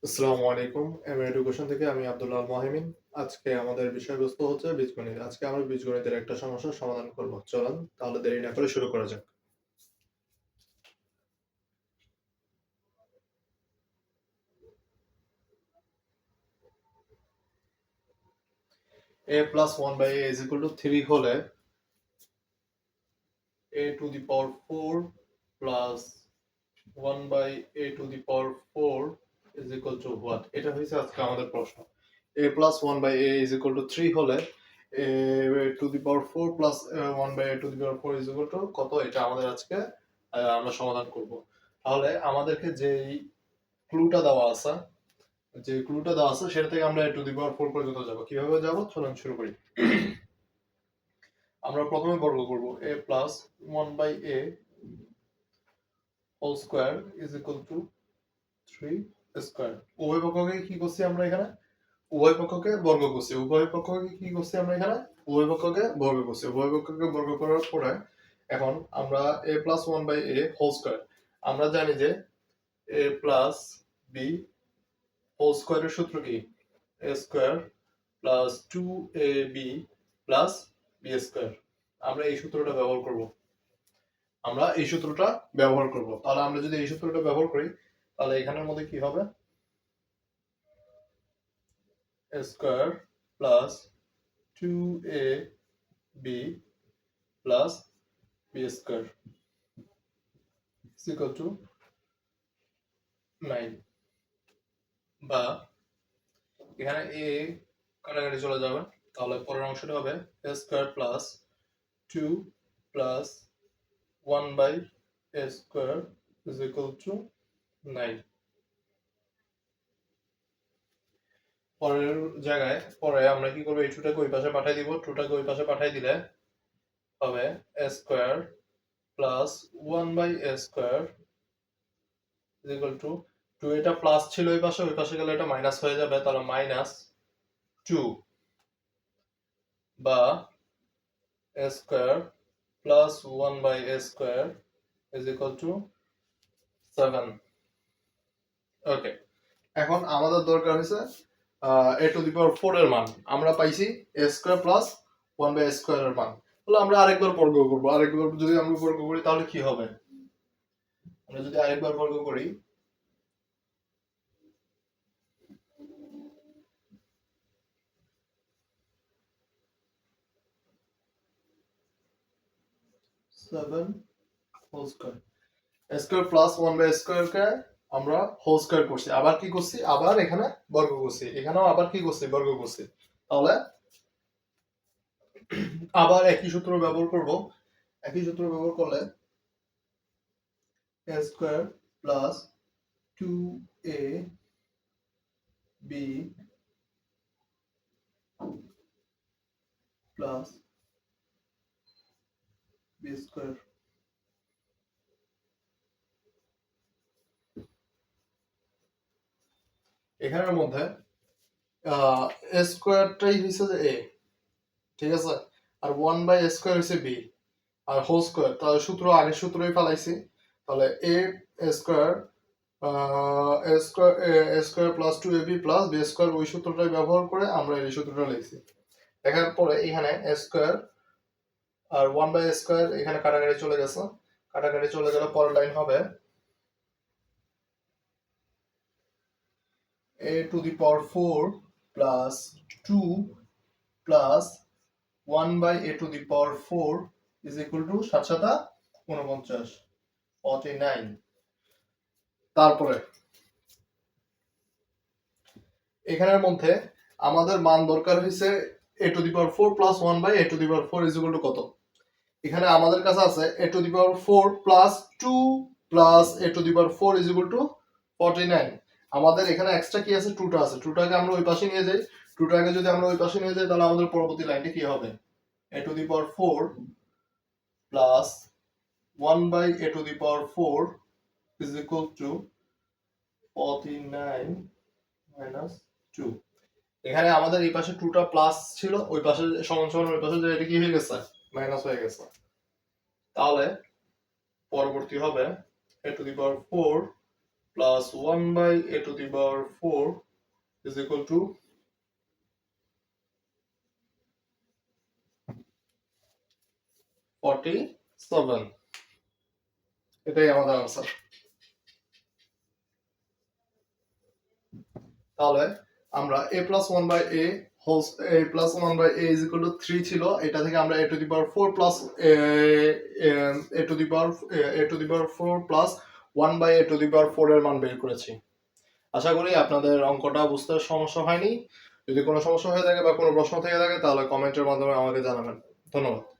আসসালামু আলাইকুম। এডুকেশন থেকে আমি আব্দুল্লাহ আল মাহিমিন। আজকে আমাদের বিষয়বস্তু হচ্ছে বীজগণিত। আজকে আমরা বীজগণিতের একটা সমস্যার সমাধান করব। চলুন তাহলে দেরি না করে শুরু করা যাক। a plus 1 by a is equal to 3 হলে a to the power 4 plus 1 by a to the power 4 is equal to what? এটা হইছে আজকে আমাদের প্রশ্ন। a plus 1 by a is equal to 3 হলে a to the power 4 plus 1 by a to the power 4 is equal to কত? এটা আমাদের আজকে আমরা সমাধান করব। তাহলে আমাদেরকে যে ক্লুটা দেওয়া আছে সেটা থেকে আমরা a to the power 4 পর্যন্ত যাব। কিভাবে যাব? চলুন শুরু করি। আমরা প্রথমে বর্গ করব a plus 1 by a whole square is equal to 3 square. উভয় পক্ষকে কি করছি আমরা এখানে? উভয় পক্ষকে বর্গ করছি। উভয় পক্ষকে কি করছি আমরা এখানে? উভয় পক্ষকে বর্গ করছি। উভয় পক্ষকে বর্গ করার পরে এখন আমরা a plus 1 by a whole square, আমরা জানি যে a plus b whole square এর সূত্র কি? a square plus 2ab plus b square। আমরা এই সূত্রটা ব্যবহার করব। তাহলে আমরা যদি এই সূত্রটা ব্যবহার করি তাহলে এখানের মধ্যে কি হবে? a square plus 2ab plus b square is equal to 9, বা এখানে a কাটাকাটি চলে যাবে, তাহলে পরের অংশটা হবে a square plus 2 plus 1 by a square is equal to 9। পরের জায়গায় পরে আমরা কি করব? এই 2টাকে ওই পাশে পাঠিয়ে দিব। 2টাকে ওই পাশে পাঠিয়ে দিলে হবে a square plus 1 by a square is equal to 2, এটা প্লাস ছিল ওই পাশে গেলে এটা মাইনাস হয়ে যাবে, তাহলে -2, বা a square plus 1 by a square is equal to 7। ওকে, এখন আমাদের দরকার হয়েছে a to the power 4 এর মান। আমরা পাইছি a square plus 1 by a square এর মান। তাহলে আমরা আরেকবার বর্গ করব। আরেকবার যদি আমরা বর্গ করি তাহলে কি হবে? আমরা যদি আরেকবার বর্গ করি 7 whole square, a square plus 1 by a square কে আমরা হোল স্কয়ার করছি। আবার কি করছি? আবার এখানে বর্গ করছি। এখানেও আবার কি করছি? বর্গ করছি। তাহলে আবার একই সূত্র ব্যবহার করব। একই সূত্র ব্যবহার করলে a square plus 2ab plus b square। এখানের মধ্যে a স্কয়ারটাই হইছে যে a, ঠিক আছে? আর 1 বাই a স্কয়ার হইছে b, আর হোল স্কয়ার, তাহলে সূত্র আগের সূত্রই ফেলাইছি। তাহলে a square a square plus 2ab plus b square, ওই সূত্রটাই ব্যবহার করে আমরা এই সূত্রটা লিখছি। দেখার পরে এখানে a স্কয়ার আর 1 বাই a স্কয়ার এখানে কাটাকাটি চলে গেছে। কাটাকাটি চলে গেলে পরের লাইন হবে a to the power 4 plus 2 plus 1 by a to the power 4 is equal to 7 7 49, 49। তারপরে এখানের মধ্যে আমাদের মান দরকার হয়েছে a to the power 4 plus 1 by a to the power 4 is equal to কত? এখানে আমাদের কাছে আছে a to the power 4 plus 2 plus a to the power 4 is equal to 49। আমাদের এখানে এক্সট্রা কি আছে? 2টা আছে। 2টাকে আমরা ওই পাশে নিয়ে যাই। 2টাকে যদি আমরা ওই পাশে নিয়ে যাই তাহলে আমাদের পরবর্তী লাইনটি কি হবে? a to the power 4 plus 1 by a to the power 4 is equal to 49 minus 2। এখানে আমাদের এই পাশে 2টা প্লাস ছিল, ওই পাশে সমান সমান ওই পাশে যে এটা কি হয়ে গেছে? মাইনাস হয়ে গেছে। তাহলে পরবর্তী হবে a to the power 4 plus 1 by a to the power 4 is equal to 47. এটাই আমাদের আনসার। তাহলে আমরা a plus 1 by a whole a plus 1 by a is equal to 3 ছিল, এটা থেকে আমরা a to the power 4 plus a to the power a to the power 4 plus 1 by a to the power 4 এর মান বের করেছি। আশা করি আপনাদের অঙ্কটা বুঝতে সমস্যা হয়নি। যদি কোনো সমস্যা হয়ে থাকে বা কোনো প্রশ্ন থেকে থাকে তাহলে কমেন্টের মাধ্যমে আমাকে জানাবেন। ধন্যবাদ।